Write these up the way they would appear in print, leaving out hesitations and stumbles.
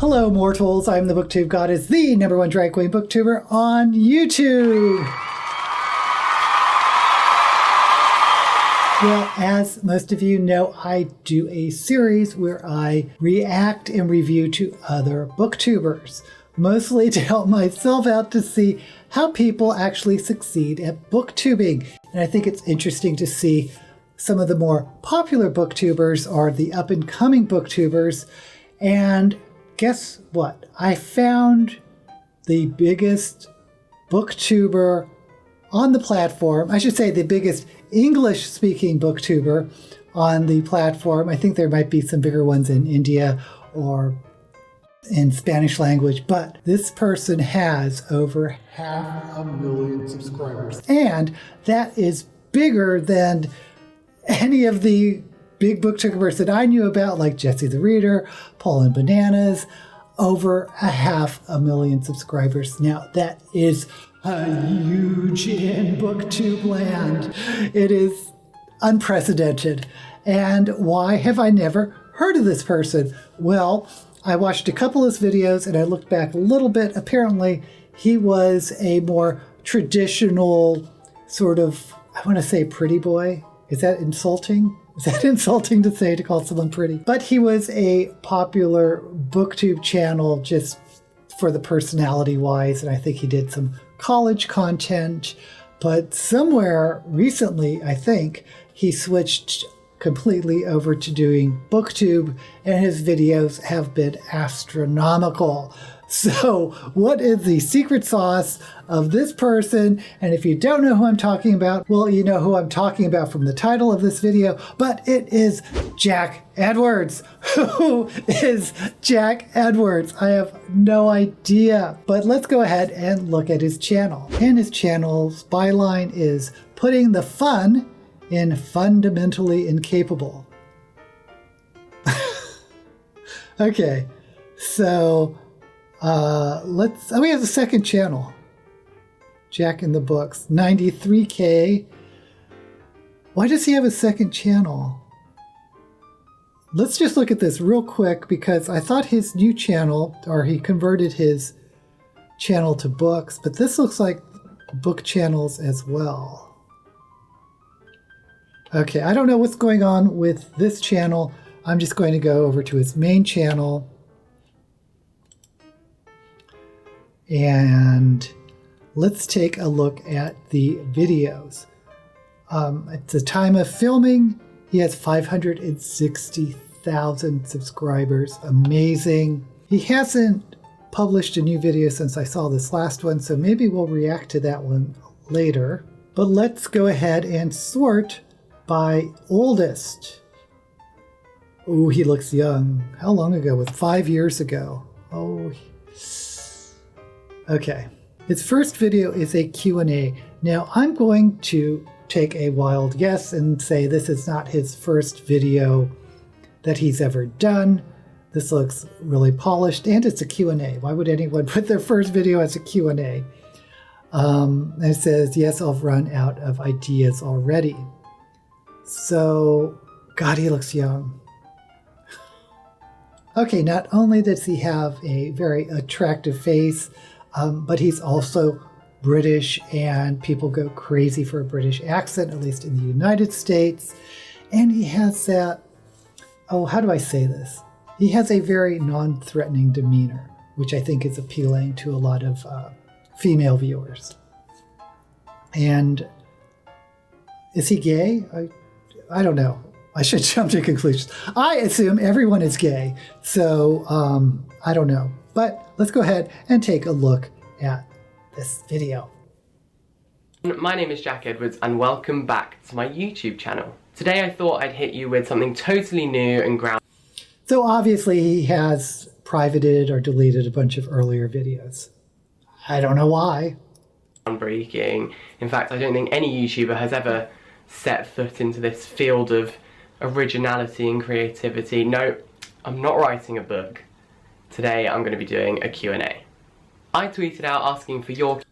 Hello mortals, I'm the Booktube Goddess, the #1 drag queen booktuber on YouTube. Well, as most of you know, I do a series where I react and review to other booktubers, mostly to help myself out to see how people actually succeed at booktubing. And I think it's interesting to see some of the more popular booktubers or the up-and-coming booktubers. And guess what? I found the biggest booktuber on the platform. I should say the biggest English-speaking booktuber on the platform. I think there might be some bigger ones in India or in Spanish language, but this person has over 500,000 subscribers. And that is bigger than any of the big booktubers that I knew about, like Jessie the Reader, Paul and Bananas, over 500,000 subscribers. Now, that is huge in booktube land. It is unprecedented. And why have I never heard of this person? Well, I watched a couple of his videos and I looked back a little bit. Apparently, he was a more traditional sort of, I want to say pretty boy. Is that insulting? Is that insulting to say, to call someone pretty? But he was a popular booktube channel just for the personality-wise, and I think he did some college content. But somewhere recently, I think, he switched completely over to doing booktube, and his videos have been astronomical. So what is the secret sauce of this person? And if you don't know who I'm talking about, well, you know who I'm talking about from the title of this video, but it is Jack Edwards. Who is Jack Edwards? I have no idea, but let's go ahead and look at his channel. And his channel's byline is putting the fun in fundamentally incapable. Okay, so we have a second channel. Jack in the Books, 93K. Why does he have a second channel? Let's just look at this real quick, because I thought his new channel, or he converted his channel to books, but this looks like book channels as well. Okay, I don't know what's going on with this channel. I'm just going to go over to his main channel. And let's take a look at the videos. At the time of filming, he has 560,000 subscribers. Amazing. He hasn't published a new video since I saw this last one, so maybe we'll react to that one later. But let's go ahead and sort by oldest. Oh, he looks young. How long ago? Was 5 years ago. Oh, okay. His first video is a Q&A. Now, I'm going to take a wild guess and say this is not his first video that he's ever done. This looks really polished, and it's a Q&A. Why would anyone put their first video as a Q&A? And it says, yes, I've run out of ideas already. So, God, he looks young. Okay, not only does he have a very attractive face, but he's also British, and people go crazy for a British accent, at least in the United States. And he has that, oh, how do I say this? He has a very non-threatening demeanor, which I think is appealing to a lot of female viewers. And is he gay? I don't know. I should jump to conclusions. I assume everyone is gay, so I don't know. But let's go ahead and take a look at this video. My name is Jack Edwards and welcome back to my YouTube channel. Today I thought I'd hit you with something totally new and groundbreaking. So obviously he has privated or deleted a bunch of earlier videos. I don't know why. In fact, I don't think any YouTuber has ever set foot into this field of originality and creativity. No, I'm not writing a book. Today I'm going to be doing a Q&A. I tweeted out asking for your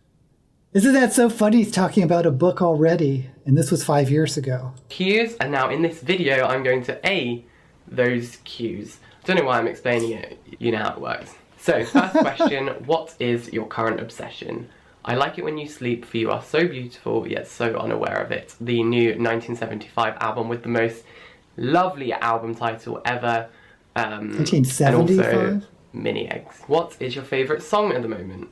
Isn't that so funny? He's talking about a book already, and this was 5 years ago. cues, and now in this video I'm going to A those cues. I don't know why I'm explaining it, you know how it works. So, first question, what is your current obsession? I like it when you sleep, for you are so beautiful, yet so unaware of it. The new 1975 album with the most lovely album title ever. 1975? And also Mini Eggs. What is your favourite song at the moment?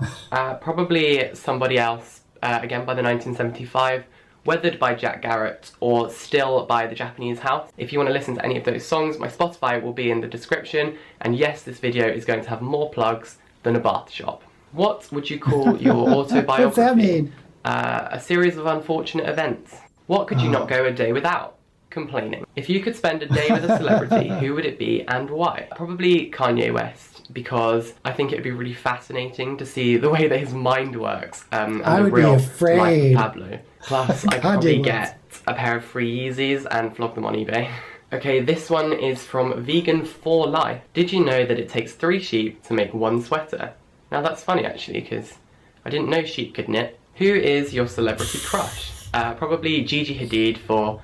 Probably Somebody Else, again by the 1975. Weathered by Jack Garrett, or Still by the Japanese House. If you want to listen to any of those songs, my Spotify will be in the description. And yes, this video is going to have more plugs than a bath shop. What would you call your autobiography? What's that mean? A series of unfortunate events. What could you not go a day without? Complaining. If you could spend a day with a celebrity, who would it be and why? Probably Kanye West, because I think it would be really fascinating to see the way that his mind works. And I the would real be afraid. life of Pablo. Plus, I could probably get a pair of free Yeezys and flog them on eBay. Okay, this one is from Vegan for Life. Did you know that it takes 3 sheep to make 1 sweater? Now that's funny actually, because I didn't know sheep could knit. Who is your celebrity crush? Probably Gigi Hadid for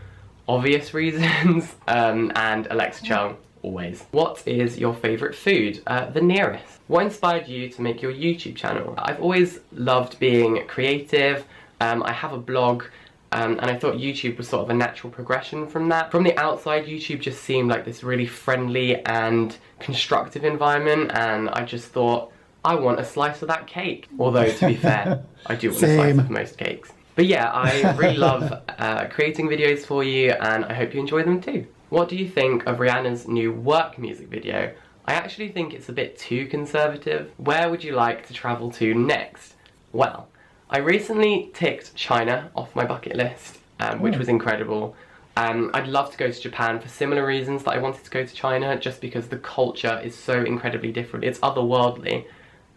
obvious reasons, and Alexa Chung, always. What is your favourite food? The nearest. What inspired you to make your YouTube channel? I've always loved being creative. I have a blog, and I thought YouTube was sort of a natural progression from that. From the outside, YouTube just seemed like this really friendly and constructive environment, and I just thought, I want a slice of that cake. Although, to be fair, I do want a slice of most cakes. But yeah, I really love creating videos for you, and I hope you enjoy them too. What do you think of Rihanna's new Work music video? I actually think it's a bit too conservative. Where would you like to travel to next? Well, I recently ticked China off my bucket list, which was incredible. I'd love to go to Japan for similar reasons that I wanted to go to China, just because the culture is so incredibly different. It's otherworldly,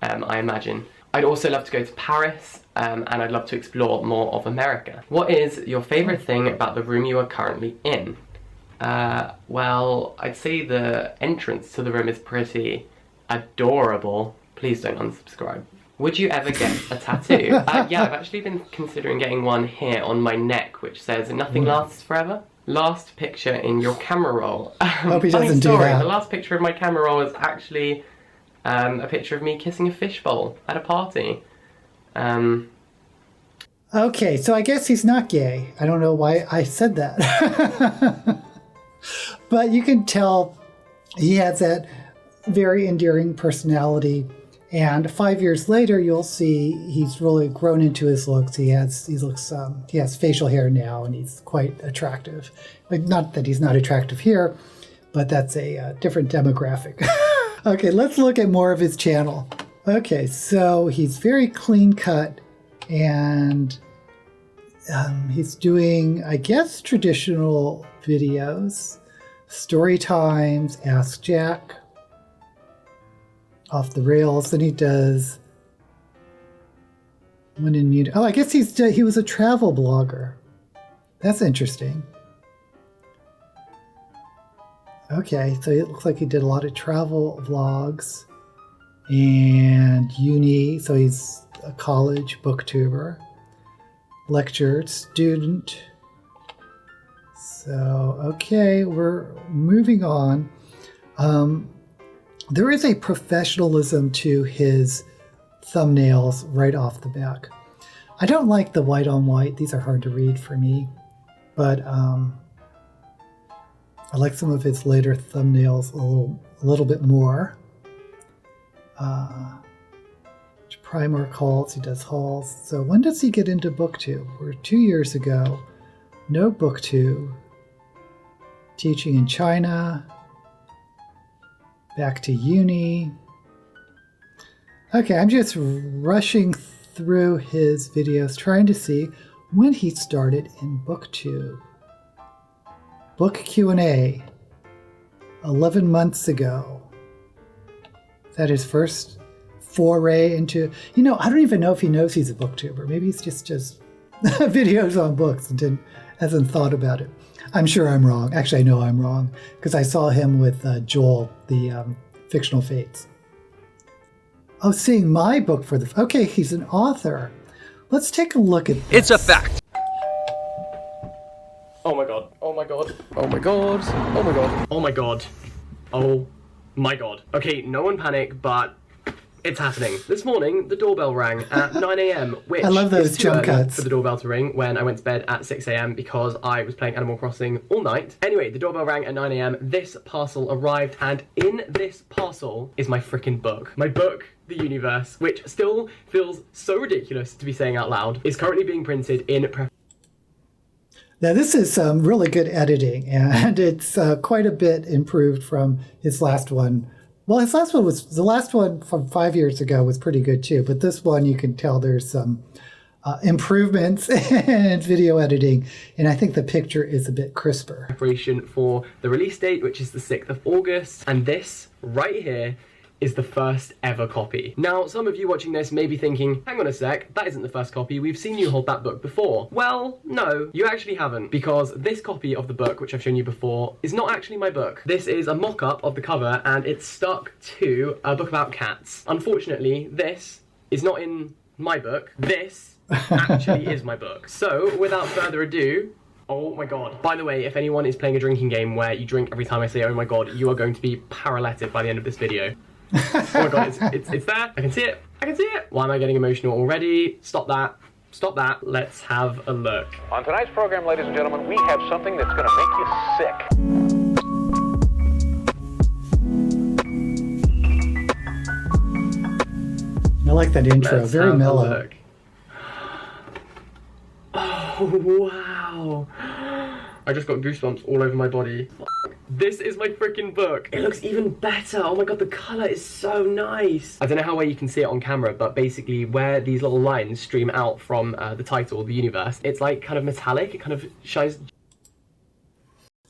I imagine. I'd also love to go to Paris, and I'd love to explore more of America. What is your favourite thing about the room you are currently in? Well, I'd say the entrance to the room is pretty adorable. Please don't unsubscribe. Would you ever get a tattoo? Yeah, I've actually been considering getting one here on my neck, which says, "Nothing lasts forever." Last picture in your camera roll. Hope he Funny doesn't do story, that. the last picture of my camera roll is actually a picture of me kissing a fishbowl at a party. Okay, so I guess he's not gay. I don't know why I said that. But you can tell he has that very endearing personality. And 5 years later, you'll see he's really grown into his looks. He has facial hair now, and he's quite attractive. Like, not that he's not attractive here, but that's a different demographic. Okay, let's look at more of his channel. Okay, so he's very clean cut, and he's doing, I guess, traditional videos, story times, Ask Jack, Off the Rails. Then he does When in Munich. Oh, I guess he was a travel blogger. That's interesting. Okay, so it looks like he did a lot of travel vlogs and uni. So he's a college booktuber, lecture student. So, okay, we're moving on. There is a professionalism to his thumbnails right off the back. I don't like the white on white. These are hard to read for me, but I like some of his later thumbnails a little bit more. Primark hauls, he does hauls. So when does he get into Booktube? We're 2 years ago. No Booktube. Teaching in China. Back to uni. Okay, I'm just rushing through his videos, trying to see when he started in Booktube. Book Q&A, 11 months ago. Is that his first foray into, I don't even know if he knows he's a booktuber. Maybe he's just videos on books and hasn't thought about it. I'm sure I'm wrong. Actually, I know I'm wrong, because I saw him with Joel, the Fictional Fates. Oh, seeing my book for the... Okay, he's an author. Let's take a look at this. It's a fact. Oh my god. Oh my god. Oh my god. Oh my god. Oh my god. Oh my god. Okay, no one panic, but It's happening. This morning, the doorbell rang at 9 a.m, which I love those is too jump early cuts for the doorbell to ring when I went to bed at 6 a.m. because I was playing Animal Crossing all night. Anyway, the doorbell rang at 9 a.m. This parcel arrived, and in this parcel is my freaking book. My book, The Universe, which still feels so ridiculous to be saying out loud, is currently being printed in Now, this is some really good editing, and it's quite a bit improved from his last one. Well, the last one from 5 years ago was pretty good too, but this one you can tell there's some improvements in video editing, and I think the picture is a bit crisper. Preparation for the release date, which is the 6th of August, and this right here is the first ever copy. Now, some of you watching this may be thinking, hang on a sec, that isn't the first copy, we've seen you hold that book before. Well, no, you actually haven't, because this copy of the book, which I've shown you before, is not actually my book. This is a mock-up of the cover, and it's stuck to a book about cats. Unfortunately, this is not in my book. This actually is my book. So, without further ado, oh my god. By the way, if anyone is playing a drinking game where you drink every time I say oh my god, you are going to be paralytic by the end of this video. Oh my god, it's there. I can see it. I can see it. Why am I getting emotional already? Stop that. Stop that. Let's have a look. On tonight's program, ladies and gentlemen, we have something that's going to make you sick. I like that intro. Let's Very have a mellow. look. Oh, wow. I just got goosebumps all over my body. This is my freaking book. It looks even better. Oh my god, the colour is so nice. I don't know how well you can see it on camera, but basically where these little lines stream out from the title, The Universe, it's like kind of metallic. It kind of shines.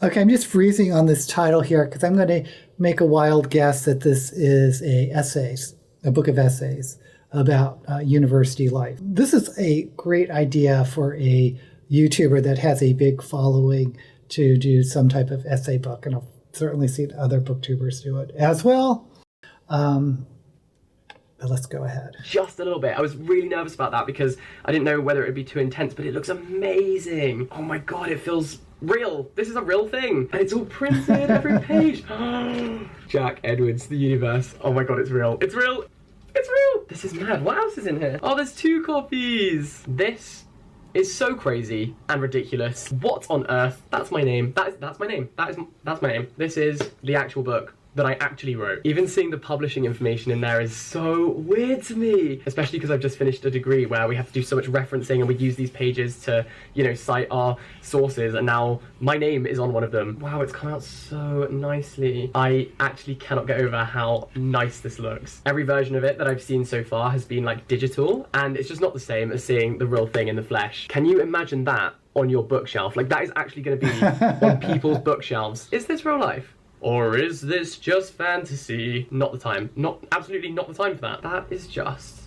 Okay, I'm just freezing on this title here because I'm going to make a wild guess that this is a book of essays about university life. This is a great idea for a YouTuber that has a big following to do some type of essay book, and I've certainly seen other booktubers do it as well. But let's go ahead. Just a little bit. I was really nervous about that because I didn't know whether it would be too intense, but it looks amazing. Oh my god, it feels real. This is a real thing. And it's all printed, every page. Jack Edwards, The Universe. Oh my god, it's real. It's real. It's real. This is mad. What else is in here? Oh, there's 2 copies. This is so crazy and ridiculous. What on earth? That's my name. That's my name. That's my name. This is the actual book that I actually wrote. Even seeing the publishing information in there is so weird to me, especially because I've just finished a degree where we have to do so much referencing and we use these pages to, you know, cite our sources, and now my name is on one of them. Wow, it's come out so nicely. I actually cannot get over how nice this looks. Every version of it that I've seen so far has been like digital, and it's just not the same as seeing the real thing in the flesh. Can you imagine that on your bookshelf? Like, that is actually going to be on people's bookshelves. Is this real life? Or is this just fantasy? Not the time. Absolutely not the time for that. That is just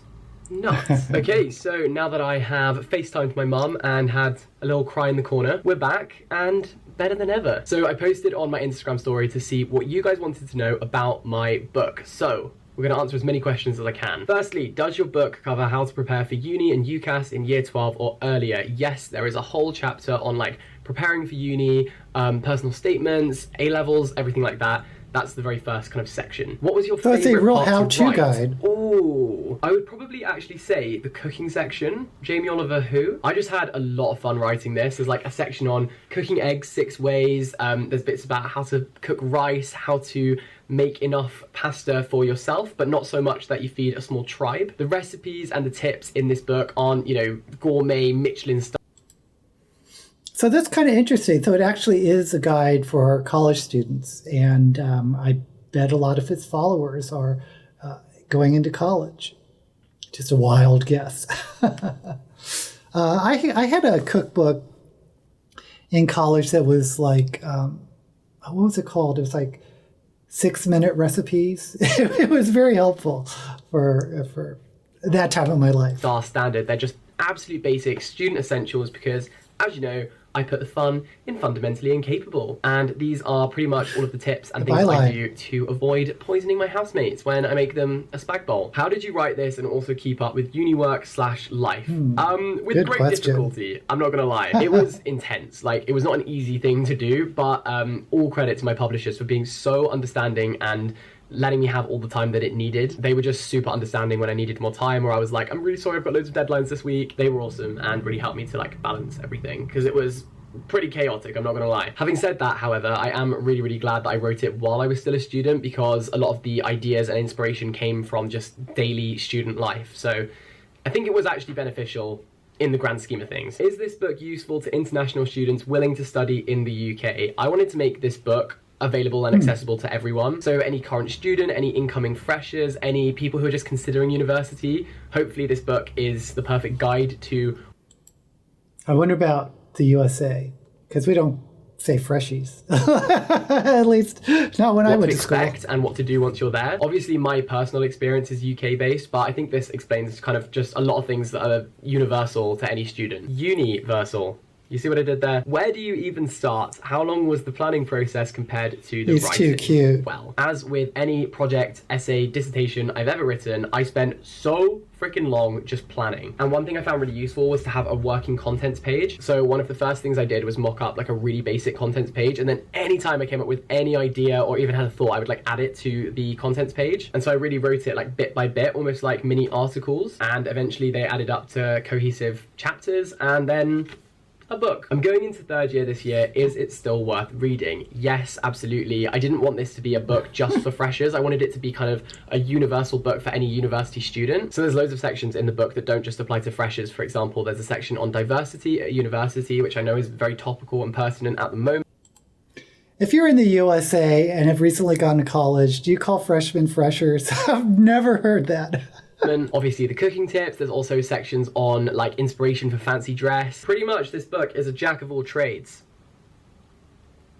nuts. Okay, so now that I have FaceTimed my mum and had a little cry in the corner, we're back and better than ever. So I posted on my Instagram story to see what you guys wanted to know about my book. So we're going to answer as many questions as I can. Firstly, does your book cover how to prepare for uni and UCAS in year 12 or earlier? Yes, there is a whole chapter on like preparing for uni, personal statements, A-levels, everything like that. That's the very first kind of section. What was your favorite part to write? So it's a real how-to guide. Oh, I would probably actually say the cooking section. Jamie Oliver Who. I just had a lot of fun writing this. There's like a section on cooking eggs 6 ways. There's bits about how to cook rice, how to make enough pasta for yourself, but not so much that you feed a small tribe. The recipes and the tips in this book aren't, you know, gourmet Michelin style. So that's kind of interesting. So it actually is a guide for college students, and I bet a lot of its followers are going into college. Just a wild guess. I had a cookbook in college that was like, what was it called? It was like 6-minute recipes. It was very helpful for that time of my life. Our standard. They're just absolute basic student essentials because, as you know, I put the fun in fundamentally incapable. And these are pretty much all of the tips and things I do to avoid poisoning my housemates when I make them a spag bowl. How did you write this and also keep up with uni work / life? With great difficulty, I'm not gonna lie. It was intense. Like, it was not an easy thing to do, but all credit to my publishers for being so understanding and letting me have all the time that it needed. They were just super understanding when I needed more time, or I was like, I'm really sorry, I've got loads of deadlines this week. They were awesome and really helped me to like balance everything, because it was pretty chaotic, I'm not gonna lie. Having said that, however, I am really, really glad that I wrote it while I was still a student, because a lot of the ideas and inspiration came from just daily student life. So I think it was actually beneficial in the grand scheme of things. Is this book useful to international students willing to study in the UK? I wanted to make this book available and accessible to everyone. So any current student, any incoming freshers, any people who are just considering university, hopefully this book is the perfect guide to... I wonder about the USA, because we don't say freshies. At least not when I went to school. What to expect and what to do once you're there. Obviously my personal experience is UK based, but I think this explains kind of just a lot of things that are universal to any student. Universal. You see what I did there? Where do you even start? How long was the planning process compared to the He's writing? too cute. Well, as with any project, essay, dissertation I've ever written, I spent so freaking long just planning. And one thing I found really useful was to have a working contents page. So one of the first things I did was mock up like a really basic contents page, and then anytime I came up with any idea or even had a thought, I would like add it to the contents page. And so I really wrote it like bit by bit, almost like mini articles, and eventually they added up to cohesive chapters and then a book. I'm going into third year this year. Is it still worth reading? Yes, absolutely. I didn't want this to be a book just for freshers. I wanted it to be kind of a universal book for any university student. So there's loads of sections in the book that don't just apply to freshers. For example, there's a section on diversity at university, which I know is very topical and pertinent at the moment. If you're in the USA and have recently gone to college, do you call freshmen freshers? I've never heard that. And obviously the cooking tips. There's also sections on like inspiration for fancy dress. Pretty much this book is a jack of all trades.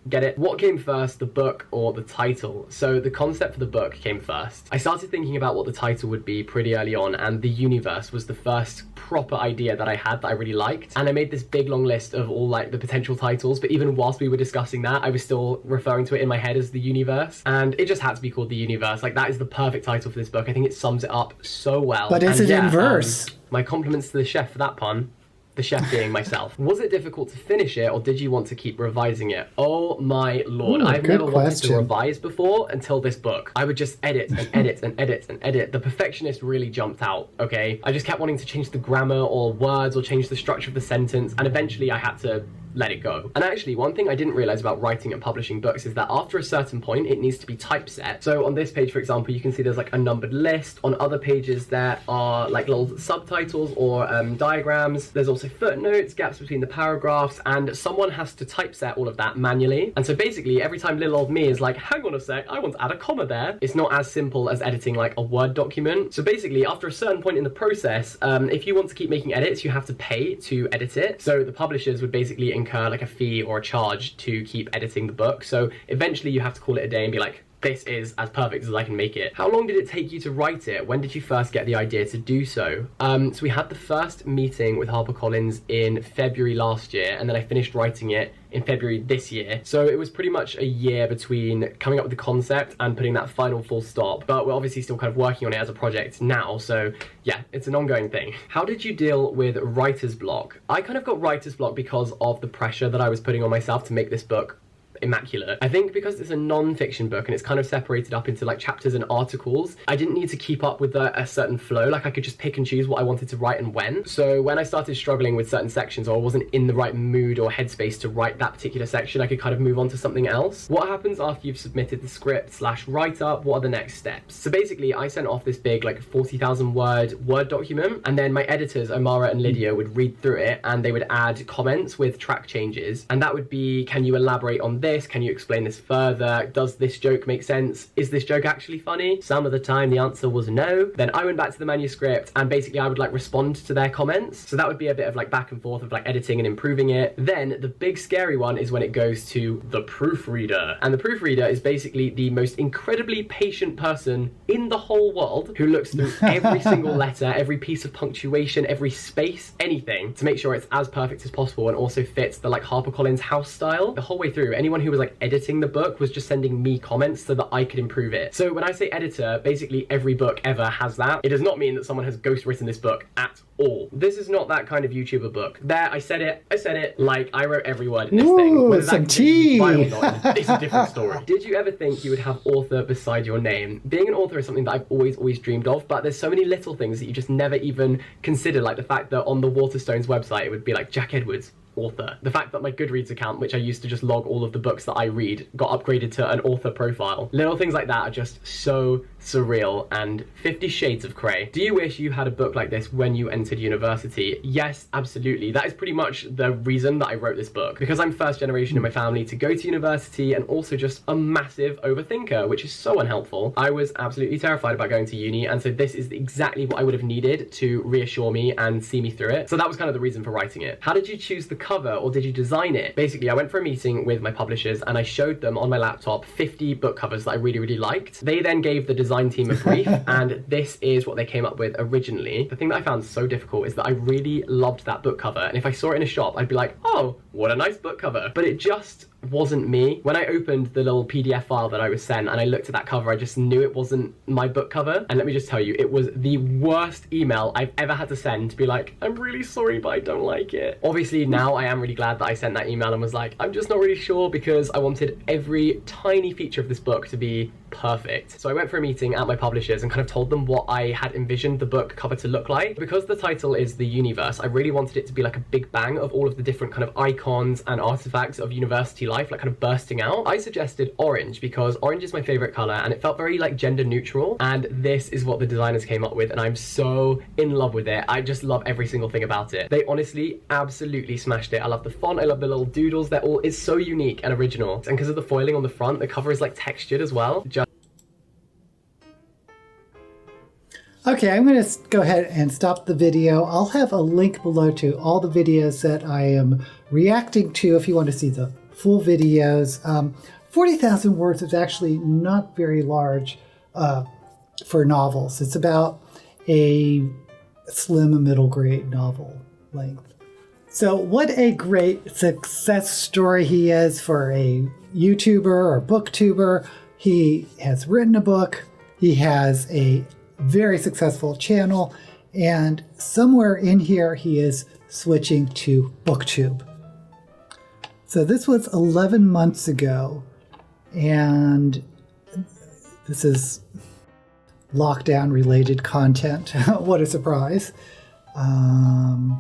Get it? What came first, the book or the title? So the concept for the book came first. I started thinking about what the title would be pretty early on, and the universe was the first proper idea that I had that I really liked. And I made this big long list of all like the potential titles, but even whilst we were discussing that, I was still referring to it in my head as the universe, and it just had to be called the universe. Like that is the perfect title for this book. I think it sums it up so well. But is it in verse? My compliments to the chef for that pun. The chef being myself. Was it difficult to finish it, or did you want to keep revising it? Oh my lord, I've never wanted to revise before until this book. I would just edit and edit and edit and edit. The perfectionist really jumped out, okay? I just kept wanting to change the grammar or words or change the structure of the sentence, and eventually I had to let it go. And actually, one thing I didn't realize about writing and publishing books is that after a certain point, it needs to be typeset. So on this page, for example, you can see there's like a numbered list. On other pages, there are like little subtitles or diagrams. There's also footnotes, gaps between the paragraphs, and someone has to typeset all of that manually. And so basically, every time little old me is like, hang on a sec, I want to add a comma there, it's not as simple as editing like a Word document. So basically, after a certain point in the process, if you want to keep making edits, you have to pay to edit it. So the publishers would basically incur like a fee or a charge to keep editing the book. So eventually you have to call it a day and be like, this is as perfect as I can make it. How long did it take you to write it? When did you first get the idea to do so? So we had the first meeting with HarperCollins in February last year, and then I finished writing it in February this year. So it was pretty much a year between coming up with the concept and putting that final full stop. But we're obviously still kind of working on it as a project now. So yeah, it's an ongoing thing. How did you deal with writer's block? I kind of got writer's block because of the pressure that I was putting on myself to make this book immaculate. I think because it's a non-fiction book and it's kind of separated up into like chapters and articles, I didn't need to keep up with a certain flow. Like I could just pick and choose what I wanted to write and when. So when I started struggling with certain sections, or I wasn't in the right mood or headspace to write that particular section, I could kind of move on to something else. What happens after you've submitted the script / write-up? What are the next steps? So basically I sent off this big like 40,000 word Word document, and then my editors Amara and Lydia would read through it, and they would add comments with track changes, and that would be, can you elaborate on this? Can you explain this further? Does this joke make sense? Is this joke actually funny? Some of the time the answer was no. Then I went back to the manuscript, and basically I would like respond to their comments. So that would be a bit of like back and forth of like editing and improving it. Then the big scary one is when it goes to the proofreader. And the proofreader is basically the most incredibly patient person in the whole world, who looks through every single letter, every piece of punctuation, every space, anything, to make sure it's as perfect as possible and also fits the like HarperCollins house style the whole way through. Anyone anyone who was like editing the book was just sending me comments so that I could improve it. So when I say editor, basically every book ever has that. It does not mean that someone has ghostwritten this book at all. This is not that kind of YouTuber book. There, I said it, like I wrote every word in this thing. Whether some that tea! Or not, it's a different story. Did you ever think you would have author beside your name? Being an author is something that I've always dreamed of, but there's so many little things that you just never even consider, like the fact that on the Waterstones website it would be like Jack Edwards, author. The fact that my Goodreads account, which I used to just log all of the books that I read, got upgraded to an author profile. Little things like that are just so surreal and 50 shades of grey. Do you wish you had a book like this when you entered university? Yes, absolutely. That is pretty much the reason that I wrote this book, because I'm first generation in my family to go to university and also just a massive overthinker, which is so unhelpful. I was absolutely terrified about going to uni, and so this is exactly what I would have needed to reassure me and see me through it. So that was kind of the reason for writing it. How did you choose the cover, or did you design it? Basically, I went for a meeting with my publishers and I showed them on my laptop 50 book covers that I really liked. They then gave the design team a brief and this is what they came up with originally. The thing that I found so difficult is that I really loved that book cover, and if I saw it in a shop I'd be like, oh, what a nice book cover, but it just wasn't me. When I opened the little PDF file that I was sent and I looked at that cover, I just knew it wasn't my book cover. And let me just tell you, it was the worst email I've ever had to send to be like, I'm really sorry, but I don't like it. Obviously now I am really glad that I sent that email and was like, I'm just not really sure, because I wanted every tiny feature of this book to be perfect. So I went for a meeting at my publishers and kind of told them what I had envisioned the book cover to look like. Because the title is The Universe, I really wanted it to be like a big bang of all of the different kind of icons and artifacts of university life, like kind of bursting out. I suggested orange because orange is my favorite color and it felt very like gender neutral, and this is what the designers came up with and I'm so in love with it. I just love every single thing about it. They honestly absolutely smashed it. I love the font, I love the little doodles, they're all, it's so unique and original. And because of the foiling on the front, the cover is like textured as well. Okay, I'm going to go ahead and stop the video. I'll have a link below to all the videos that I am reacting to if you want to see the full videos. 40,000 words is actually not very large for novels. It's about a slim middle grade novel length. So what a great success story he is for a YouTuber or Booktuber. He has written a book. He has a very successful channel, and somewhere in here he is switching to Booktube. So this was 11 months ago, and this is lockdown related content. What a surprise. And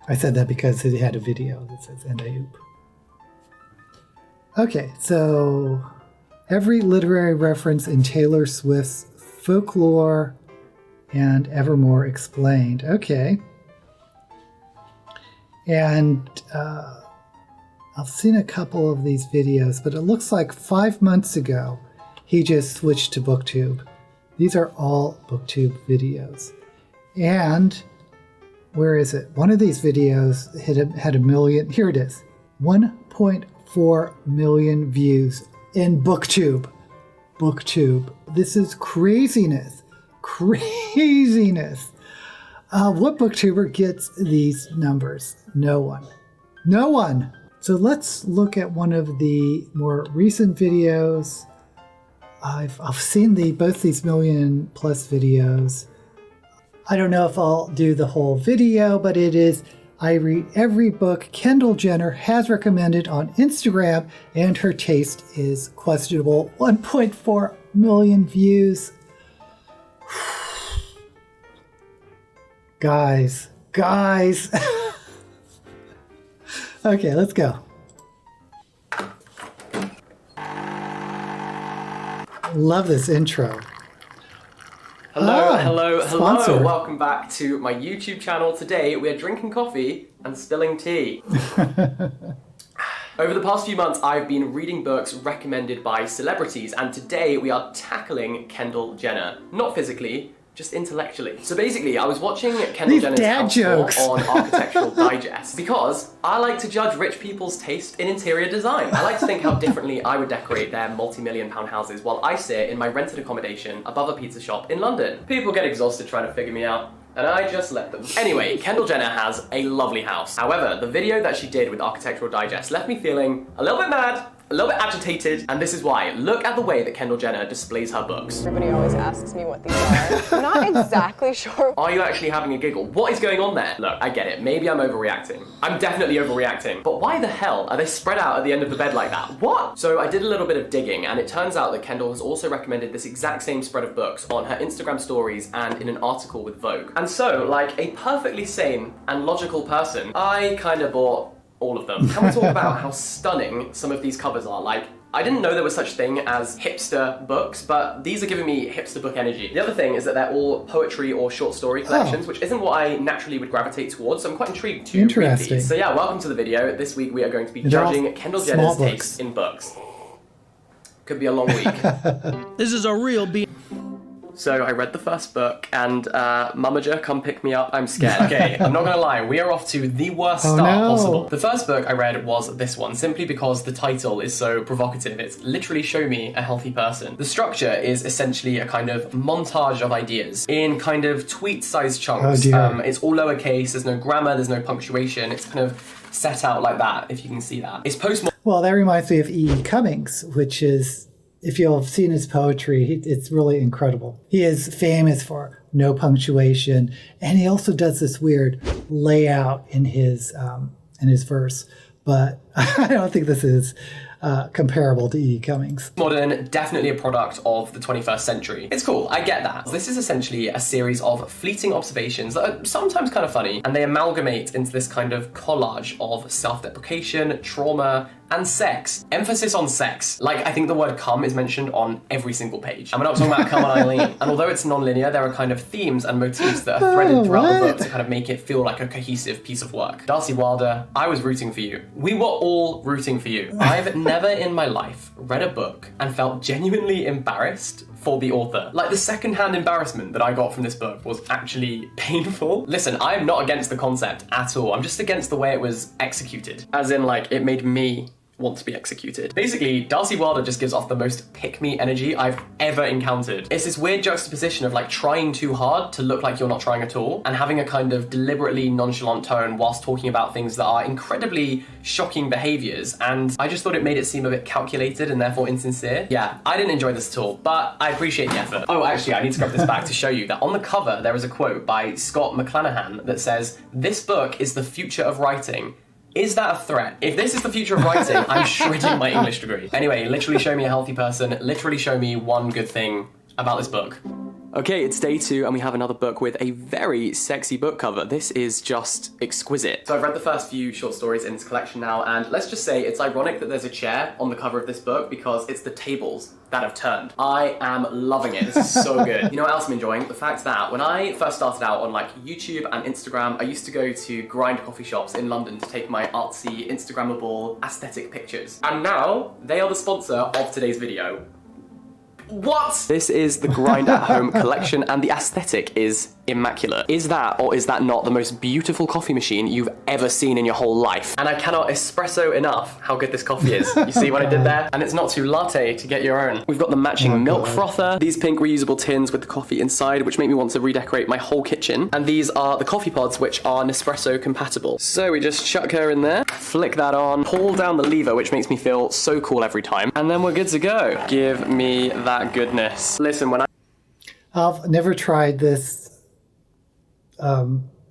I said that because it had a video that says and Okay, so every literary reference in Taylor Swift's Folklore and Evermore Explained. Okay. And I've seen a couple of these videos, but it looks like 5 months ago he just switched to Booktube. These are all Booktube videos. And where is it? One of these videos had a million. Here it is. 1.4 million views in Booktube. Booktube. This is craziness. Craziness. What Booktuber gets these numbers? No one. No one. So let's look at one of the more recent videos. I've seen both these million plus videos. I don't know if I'll do the whole video, but it is I read every book Kendall Jenner has recommended on Instagram, and her taste is questionable. 1.4 million views. Guys. Okay, let's go. Love this intro. Hello. Sponsor. Welcome back to my YouTube channel. Today we are drinking coffee and spilling tea. Over the past few months, I've been reading books recommended by celebrities, and today we are tackling Kendall Jenner. Not physically, just intellectually. So basically, I was watching Kendall Jenner's house tour on Architectural Digest because I like to judge rich people's taste in interior design. I like to think how differently I would decorate their multi-million-pound houses while I sit in my rented accommodation above a pizza shop in London. People get exhausted trying to figure me out. and I just let them. Anyway, Kendall Jenner has a lovely house. However, the video that she did with Architectural Digest left me feeling a little bit mad, a little bit agitated, and this is why. Look at the way that Kendall Jenner displays her books. Everybody always asks me what these are. I'm not exactly sure. Are you actually having a giggle? What is going on there? Look, I get it. Maybe I'm overreacting. I'm definitely overreacting. But why the hell are they spread out at the end of the bed like that? What? So I did a little bit of digging, and it turns out that Kendall has also recommended this exact same spread of books on her Instagram stories and in an article with Vogue. And so, like a perfectly sane and logical person, I kind of bought all of them. Can we talk about how stunning some of these covers are? Like, I didn't know there was such thing as hipster books, but these are giving me hipster book energy. The other thing is that they're all poetry or short story collections, which isn't what I naturally would gravitate towards, so I'm quite intrigued to read these. So yeah, welcome to the video. This week we are going to be judging Kendall Jenner's taste in books. Could be a long week. This is a real So I read the first book, and Mamaja, come pick me up, I'm scared. Okay, I'm not gonna lie, we are off to the worst start possible. The first book I read was this one, simply because the title is so provocative. It's literally Show Me a Healthy Person. The structure is essentially a kind of montage of ideas in kind of tweet-sized chunks. It's all lowercase, there's no grammar, there's no punctuation, it's kind of set out like that, if you can see that. It's Well, that reminds me of E.E. Cummings, which is, if you'll have seen his poetry, it's really incredible. He is famous for no punctuation, and he also does this weird layout in his verse. But I don't think this is comparable to E.E. Cummings. Modern, definitely a product of the 21st century. It's cool, I get that. This is essentially a series of fleeting observations that are sometimes kind of funny, and they amalgamate into this kind of collage of self-deprecation, trauma, and sex. Emphasis on sex. Like, I think the word cum is mentioned on every single page. And we're not talking about cum and Eileen. And although it's non-linear, there are kind of themes and motifs that are threaded throughout the book to kind of make it feel like a cohesive piece of work. Darcy Wilder, I was rooting for you. We were all rooting for you. I've never in my life read a book and felt genuinely embarrassed for the author. Like, the second-hand embarrassment that I got from this book was actually painful. Listen, I'm not against the concept at all. I'm just against the way it was executed. As in, like, it made me want to be executed. Basically, Darcy Wilder just gives off the most pick-me energy I've ever encountered. It's this weird juxtaposition of like trying too hard to look like you're not trying at all, and having a kind of deliberately nonchalant tone whilst talking about things that are incredibly shocking behaviors, and I just thought it made it seem a bit calculated and therefore insincere. Yeah, I didn't enjoy this at all, but I appreciate the effort. Oh, actually, I need to grab this back to show you that on the cover there is a quote by Scott McClanahan that says, "This book is the future of writing." Is that a threat? If this is the future of writing, I'm shredding my English degree. Anyway, literally show me a healthy person, literally show me one good thing about this book. Okay, it's day 2 and we have another book with a very sexy book cover. This is just exquisite. So I've read the first few short stories in this collection now, and let's just say it's ironic that there's a chair on the cover of this book because it's the tables that have turned. I am loving it. This is so good. You know what else I'm enjoying? The fact that when I first started out on like YouTube and Instagram, I used to go to grind coffee shops in London to take my artsy, Instagrammable, aesthetic pictures. And now they are the sponsor of today's video. What? This is the Grind at Home collection, and the aesthetic is immaculate. Is that, or is that not, the most beautiful coffee machine you've ever seen in your whole life? And I cannot espresso enough how good this coffee is. You see what I did there? And it's not too latte to get your own. We've got the matching milk frother, these pink reusable tins with the coffee inside, which make me want to redecorate my whole kitchen. And these are the coffee pods, which are Nespresso compatible. So we just chuck her in there, flick that on, pull down the lever, which makes me feel so cool every time, and then we're good to go. Give me that goodness. Listen, when I've never tried this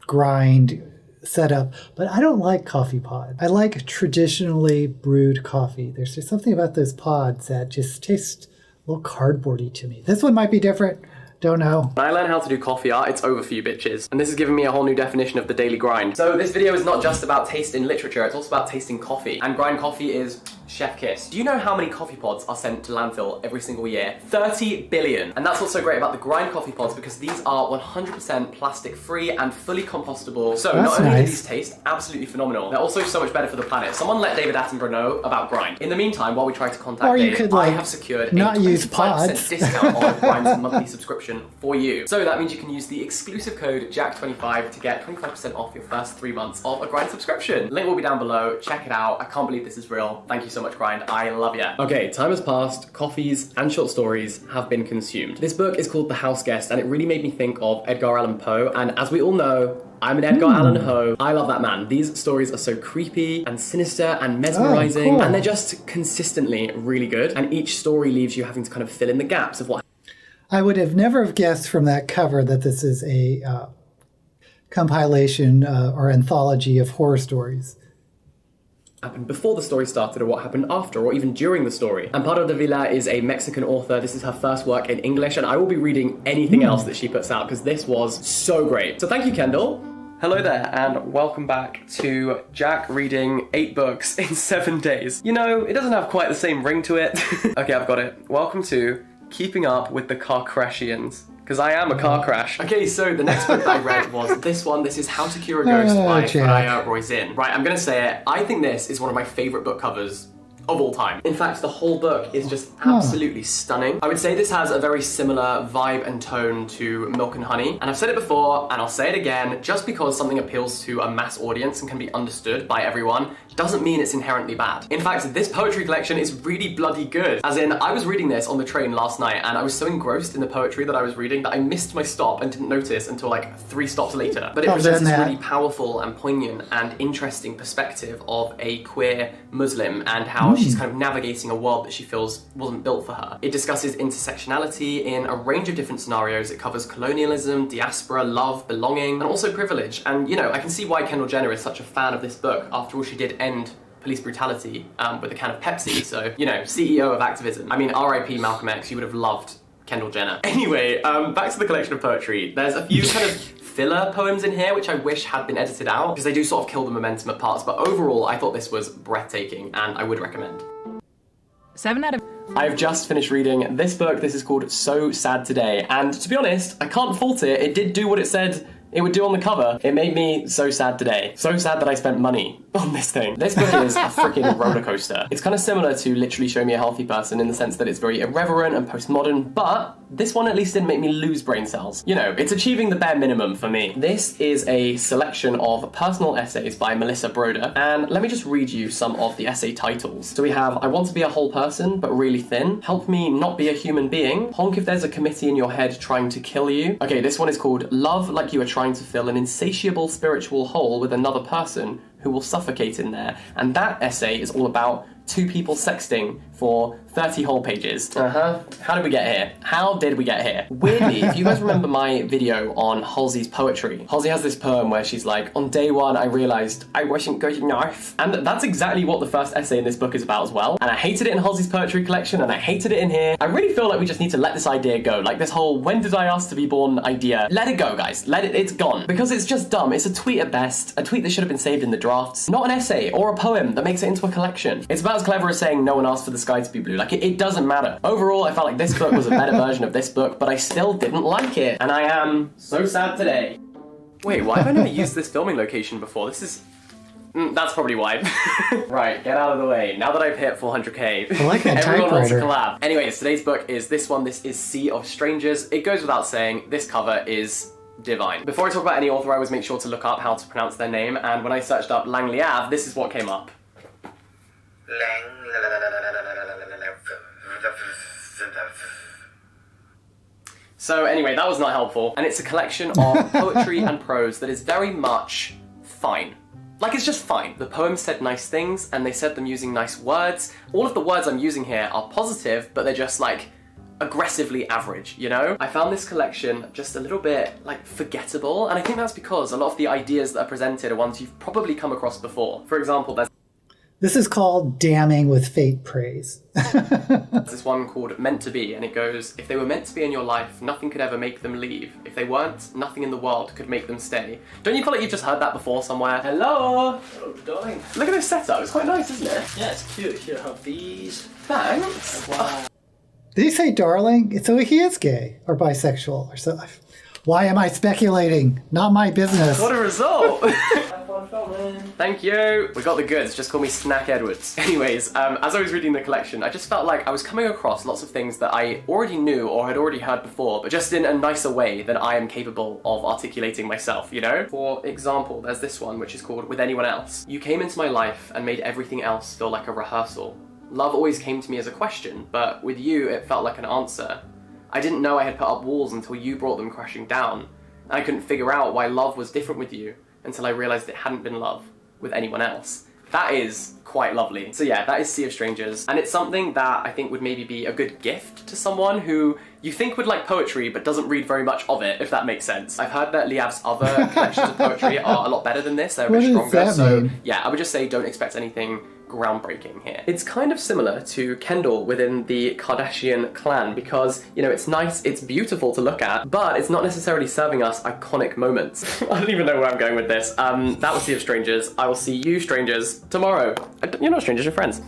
grind setup, but I don't like coffee pods. I like traditionally brewed coffee. There's just something about those pods that just taste a little cardboardy to me. This one might be different. Don't know. When I learn how to do coffee art, it's over for you bitches. And this has given me a whole new definition of the daily grind. So this video is not just about taste in literature, it's also about tasting coffee. And grind coffee is chef kiss. Do you know how many coffee pods are sent to landfill every single year? 30 billion. And that's what's so great about the grind coffee pods, because these are 100% plastic free and fully compostable. So not only do these taste absolutely phenomenal, they're also so much better for the planet. Someone let David Attenborough know about Grind. In the meantime, while we try to contact Dave, I have secured a 25% discount on Grind's monthly subscription for you. So that means you can use the exclusive code JACK25 to get 25% off your first 3 months of a Grind subscription. Link will be down below. Check it out. I can't believe this is real. Thank you so so much, Grind. I love ya. Okay, time has passed. Coffees and short stories have been consumed. This book is called The House Guest, and it really made me think of Edgar Allan Poe. And as we all know, I'm an Edgar Allan Poe. I love that man. These stories are so creepy and sinister and mesmerizing, and they're just consistently really good. And each story leaves you having to kind of fill in the gaps of what. I would have never have guessed from that cover that this is a compilation or anthology of horror stories. Happened before the story started, or what happened after, or even during the story. Amparo de Villa is a Mexican author. This is her first work in English, and I will be reading anything else that she puts out because this was so great. So thank you, Kendall. Hello there, and welcome back to Jack reading 8 books in 7 days. You know, it doesn't have quite the same ring to it. Okay, I've got it. Welcome to Keeping Up with the Car Crashians. Because I am a car crash. Okay, so the next book that I read was this one. This is How to Cure a Ghost by Freya Roisin. Right, I'm gonna say it. I think this is one of my favorite book covers of all time. In fact, the whole book is just absolutely stunning. I would say this has a very similar vibe and tone to Milk and Honey. And I've said it before, and I'll say it again, just because something appeals to a mass audience and can be understood by everyone, doesn't mean it's inherently bad. In fact, this poetry collection is really bloody good. As in, I was reading this on the train last night, and I was so engrossed in the poetry that I was reading that I missed my stop and didn't notice until like 3 stops later. But it presents this really powerful and poignant and interesting perspective of a queer Muslim and how she's kind of navigating a world that she feels wasn't built for her. It discusses intersectionality in a range of different scenarios. It covers colonialism, diaspora, love, belonging, and also privilege. And you know, I can see why Kendall Jenner is such a fan of this book. After all, she did end police brutality with a can of Pepsi. So, you know, CEO of activism. I mean, RIP Malcolm X, you would have loved Kendall Jenner. Anyway, back to the collection of poetry. There's a few kind of filler poems in here, which I wish had been edited out, because they do sort of kill the momentum at parts, but overall, I thought this was breathtaking, and I would recommend. 7 out of... I've just finished reading this book. This is called So Sad Today, and to be honest, I can't fault it. It did do what it said it would do on the cover. It made me so sad today. So sad that I spent money on this thing. This book is a freaking roller coaster. It's kind of similar to Literally Show Me a Healthy Person in the sense that it's very irreverent and postmodern, but this one at least didn't make me lose brain cells. You know, it's achieving the bare minimum for me. This is a selection of personal essays by Melissa Broder, and let me just read you some of the essay titles. So we have I Want to Be a Whole Person, but Really Thin, Help Me Not Be a Human Being, Honk If There's a Committee in Your Head Trying to Kill You. Okay, this one is called Love Like You Are Trying to Fill an Insatiable Spiritual Hole with Another Person Who Will Suffocate in There. And that essay is all about 2 people sexting for 30 whole pages. How did we get here? How did we get here? Weirdly, if you guys remember my video on Halsey's poetry, Halsey has this poem where she's like, on day 1 I realised I wasn't good enough. And that's exactly what the first essay in this book is about as well. And I hated it in Halsey's poetry collection, and I hated it in here. I really feel like we just need to let this idea go. Like this whole when did I ask to be born idea. Let it go, guys. Let it, it's gone. Because it's just dumb. It's a tweet at best. A tweet that should have been saved in the drafts. Not an essay or a poem that makes it into a collection. It's about as clever as saying no one asked for the sky to be blue. Like it doesn't matter. Overall, I felt like this book was a better version of this book, but I still didn't like it. And I am so sad today. Wait, why have I never used this filming location before? This is... that's probably why. Right, get out of the way. Now that I've hit 400k, I like that everyone wants to typewriter. collab. Anyways, today's book is this one. This is Sea of Strangers. It goes without saying, this cover is divine. Before I talk about any author, I always make sure to look up how to pronounce their name, and when I searched up Langley Ave, this is what came up. So anyway, that was not helpful, and it's a collection of poetry and prose that is very much fine. Like, it's just fine. The poems said nice things, and they said them using nice words. All of the words I'm using here are positive, but they're just like aggressively average, you know? I found this collection just a little bit like forgettable, and I think that's because a lot of the ideas that are presented are ones you've probably come across before. For example, there's This is called Damning with Fate Praise. There's this one called Meant to Be, and it goes, if they were meant to be in your life, nothing could ever make them leave. If they weren't, nothing in the world could make them stay. Don't you feel like you've just heard that before somewhere? Hello? Oh, darling. Look at this setup, it's quite nice, isn't it? Yeah, it's cute. Here, have these. Thanks. Wow. Did he say darling? So he is gay or bisexual or so. Why am I speculating? Not my business. What a result! Have fun filming. Thank you. We got the goods, just call me Snack Edwards. Anyways, as I was reading the collection, I just felt like I was coming across lots of things that I already knew or had already heard before, but just in a nicer way than I am capable of articulating myself, you know? For example, there's this one which is called With Anyone Else. You came into my life and made everything else feel like a rehearsal. Love always came to me as a question, but with you, it felt like an answer. I didn't know I had put up walls until you brought them crashing down, and I couldn't figure out why love was different with you until I realised it hadn't been love with anyone else. That is quite lovely. So yeah, that is Sea of Strangers, and it's something that I think would maybe be a good gift to someone who you think would like poetry but doesn't read very much of it, if that makes sense. I've heard that Liav's other collections of poetry are a lot better than this, they're a bit stronger, so yeah, I would just say don't expect anything groundbreaking here. It's kind of similar to Kendall within the Kardashian clan because, you know, it's nice, it's beautiful to look at, but it's not necessarily serving us iconic moments. I don't even know where I'm going with this. That was Sea of Strangers. I will see you, strangers, tomorrow. You're not strangers, you're friends.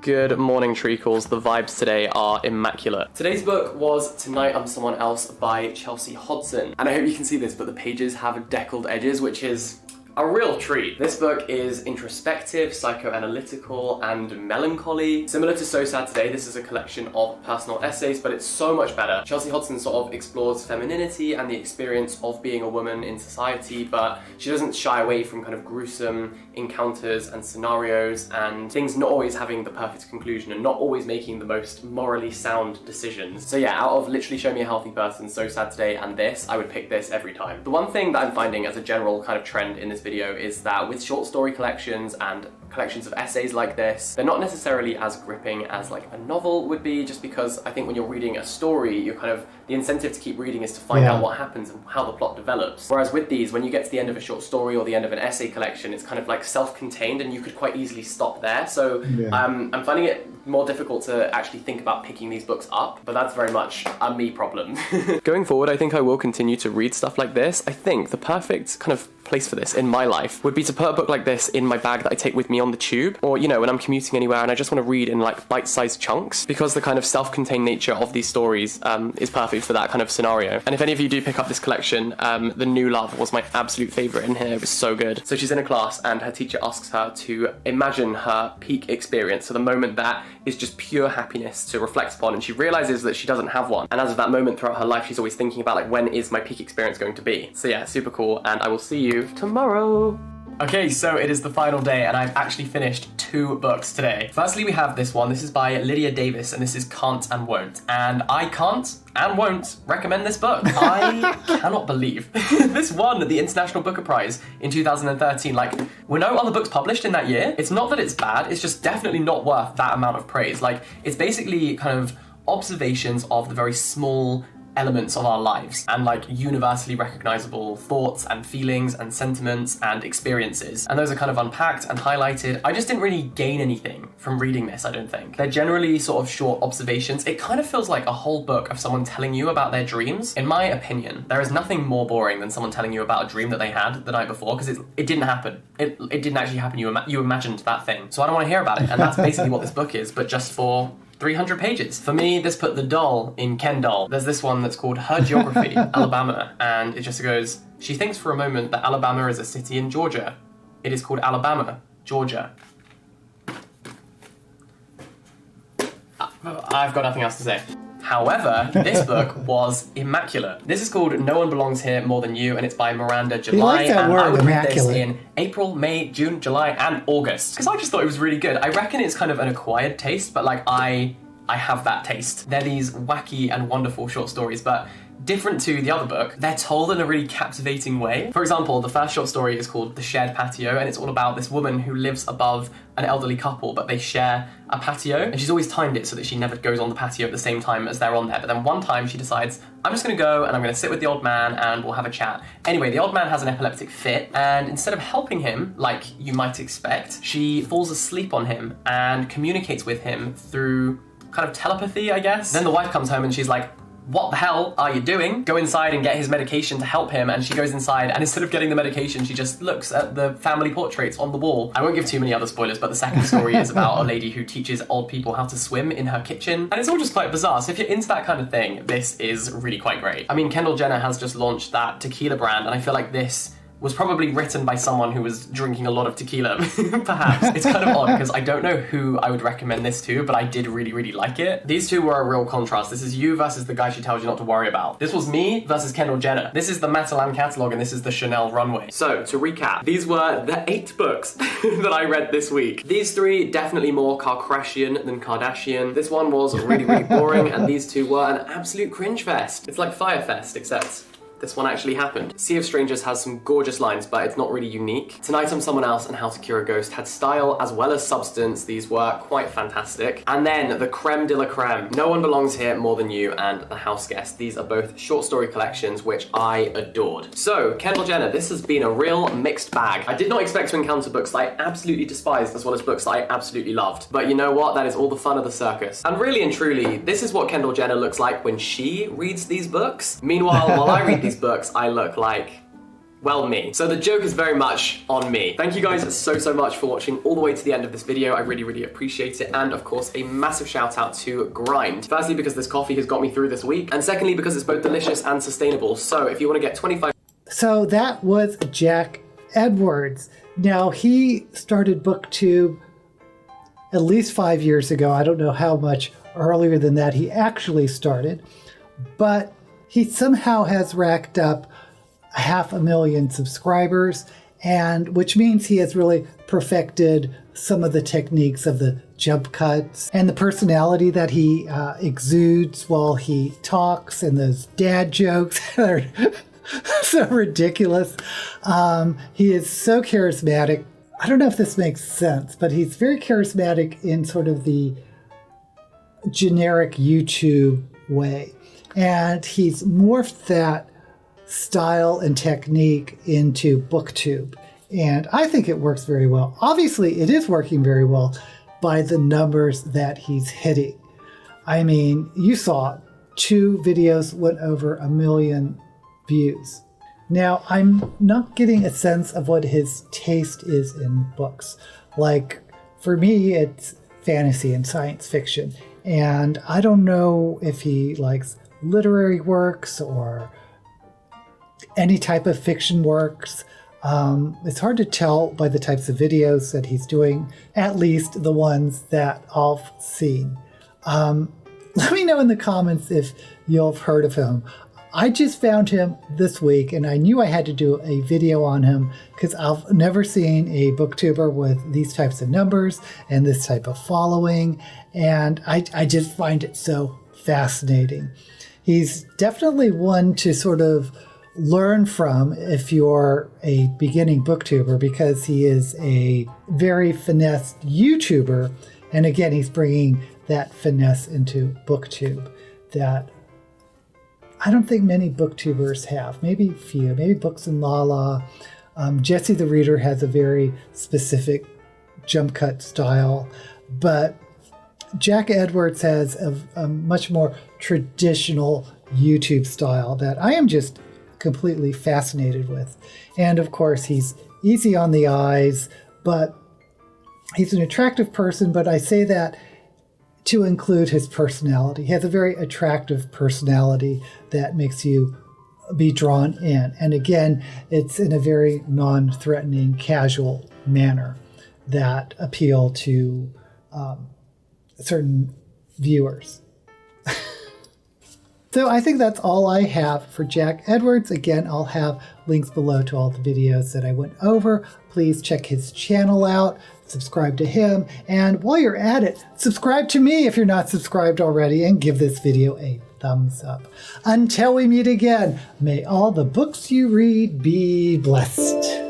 Good morning, treacles. The vibes today are immaculate. Today's book was Tonight I'm Someone Else by Chelsea Hodson. And I hope you can see this, but the pages have deckled edges, which is a real treat. This book is introspective, psychoanalytical, and melancholy. Similar to So Sad Today, this is a collection of personal essays, but it's so much better. Chelsea Hodson sort of explores femininity and the experience of being a woman in society, but she doesn't shy away from kind of gruesome encounters and scenarios and things not always having the perfect conclusion and not always making the most morally sound decisions. So yeah, out of literally Show Me a Healthy Person, So Sad Today, and this, I would pick this every time. The one thing that I'm finding as a general kind of trend in this video is that with short story collections and collections of essays like this, they're not necessarily as gripping as like a novel would be, just because I think when you're reading a story, you're kind of, the incentive to keep reading is to find out what happens and how the plot develops. Whereas with these, when you get to the end of a short story or the end of an essay collection, it's kind of like self-contained and you could quite easily stop there. So I'm finding it more difficult to actually think about picking these books up, but that's very much a me problem. Going forward, I think I will continue to read stuff like this. I think the perfect kind of place for this in my life would be to put a book like this in my bag that I take with me on the tube, or, you know, when I'm commuting anywhere and I just want to read in like bite-sized chunks, because the kind of self-contained nature of these stories is perfect for that kind of scenario. And if any of you do pick up this collection, The New Love was my absolute favourite in here. It was so good. So she's in a class and her teacher asks her to imagine her peak experience, so the moment that is just pure happiness to reflect upon, and she realises that she doesn't have one. And as of that moment throughout her life, she's always thinking about like, when is my peak experience going to be? So yeah, super cool, and I will see you tomorrow. Okay, so it is the final day and I've actually finished 2 books today. Firstly, we have this one. This is by Lydia Davis and this is Can't and Won't. And I can't and won't recommend this book. I cannot believe this won the International Booker Prize in 2013. Like, were no other books published in that year? It's not that it's bad, it's just definitely not worth that amount of praise. Like, it's basically kind of observations of the very small elements of our lives and like universally recognizable thoughts and feelings and sentiments and experiences, and those are kind of unpacked and highlighted. I just didn't really gain anything from reading this, I don't think. They're generally sort of short observations. It kind of feels like a whole book of someone telling you about their dreams. In my opinion, there is nothing more boring than someone telling you about a dream that they had the night before, because it didn't happen. It didn't actually happen. You imagined that thing. So I don't want to hear about it, and that's basically what this book is, but just for 300 pages. For me, this put the doll in Kendall. There's this one that's called Her Geography, Alabama, and it just goes, she thinks for a moment that Alabama is a city in Georgia. It is called Alabama, Georgia. I've got nothing else to say. However, this book was immaculate. This is called No One Belongs Here More Than You, and it's by Miranda July. Like that and word, I would read this immaculate. in April, May, June, July, and August. Because I just thought it was really good. I reckon it's kind of an acquired taste, but like I have that taste. They're these wacky and wonderful short stories, but different to the other book, they're told in a really captivating way. For example, the first short story is called The Shared Patio, and it's all about this woman who lives above an elderly couple, but they share a patio, and she's always timed it so that she never goes on the patio at the same time as they're on there. But then one time she decides, I'm just gonna go and I'm gonna sit with the old man and we'll have a chat. Anyway, the old man has an epileptic fit, and instead of helping him, like you might expect, she falls asleep on him and communicates with him through kind of telepathy, I guess. Then the wife comes home and she's like, what the hell are you doing? Go inside and get his medication to help him. And she goes inside, and instead of getting the medication, she just looks at the family portraits on the wall. I won't give too many other spoilers, but the second story is about a lady who teaches old people how to swim in her kitchen. And it's all just quite bizarre. So if you're into that kind of thing, this is really quite great. I mean, Kendall Jenner has just launched that tequila brand, and I feel like this was probably written by someone who was drinking a lot of tequila, perhaps. It's kind of odd because I don't know who I would recommend this to, but I did really, really like it. These two were a real contrast. This is you versus the guy she tells you not to worry about. This was me versus Kendall Jenner. This is the Matalan catalogue and this is the Chanel runway. So, to recap, these were the 8 books that I read this week. These 3, definitely more Kardashian than Kardashian. This one was really, really boring, and these 2 were an absolute cringe fest. It's like Fire Fest, except this one actually happened. Sea of Strangers has some gorgeous lines, but it's not really unique. Tonight I'm Someone Else and How to Cure a Ghost had style as well as substance. These were quite fantastic. And then the creme de la creme, No One Belongs Here More Than You and The House Guest. These are both short story collections, which I adored. So, Kendall Jenner, this has been a real mixed bag. I did not expect to encounter books that I absolutely despised as well as books that I absolutely loved. But you know what? That is all the fun of the circus. And really and truly, this is what Kendall Jenner looks like when she reads these books. Meanwhile, while I read these books, I look like, well, me. So the joke is very much on me. Thank you guys so much for watching all the way to the end of this video. I really, really appreciate it. And of course, a massive shout out to Grind. Firstly, because this coffee has got me through this week. And secondly, because it's both delicious and sustainable. So if you want to get 25... So that was Jack Edwards. Now, he started Booktube at least 5 years ago. I don't know how much earlier than that he actually started. But he somehow has racked up 500,000 subscribers, and which means he has really perfected some of the techniques of the jump cuts and the personality that he exudes while he talks, and those dad jokes that are so ridiculous. He is so charismatic. I don't know if this makes sense, but he's very charismatic in sort of the generic YouTube way. And he's morphed that style and technique into Booktube. And I think it works very well. Obviously, it is working very well by the numbers that he's hitting. I mean, you saw 2 videos went over 1 million views. Now, I'm not getting a sense of what his taste is in books. Like, for me, it's fantasy and science fiction. And I don't know if he likes literary works or any type of fiction works. It's hard to tell by the types of videos that he's doing, at least the ones that I've seen. Let me know in the comments if you've heard of him. I just found him this week, and I knew I had to do a video on him because I've never seen a booktuber with these types of numbers and this type of following, and I just find it so fascinating. He's definitely one to sort of learn from if you're a beginning booktuber, because he is a very finessed YouTuber, and again, he's bringing that finesse into Booktube that I don't think many booktubers have. Maybe few. Maybe Books and Lala. Jesse the Reader has a very specific jump cut style, but Jack Edwards has a much more traditional YouTube style that I am just completely fascinated with. And of course, he's easy on the eyes, but he's an attractive person, but I say that to include his personality. He has a very attractive personality that makes you be drawn in. And again, it's in a very non-threatening, casual manner that appeal to certain viewers. So I think that's all I have for Jack Edwards. Again, I'll have links below to all the videos that I went over. Please check his channel out, subscribe to him, and while you're at it, subscribe to me if you're not subscribed already, and give this video a thumbs up. Until we meet again, may all the books you read be blessed.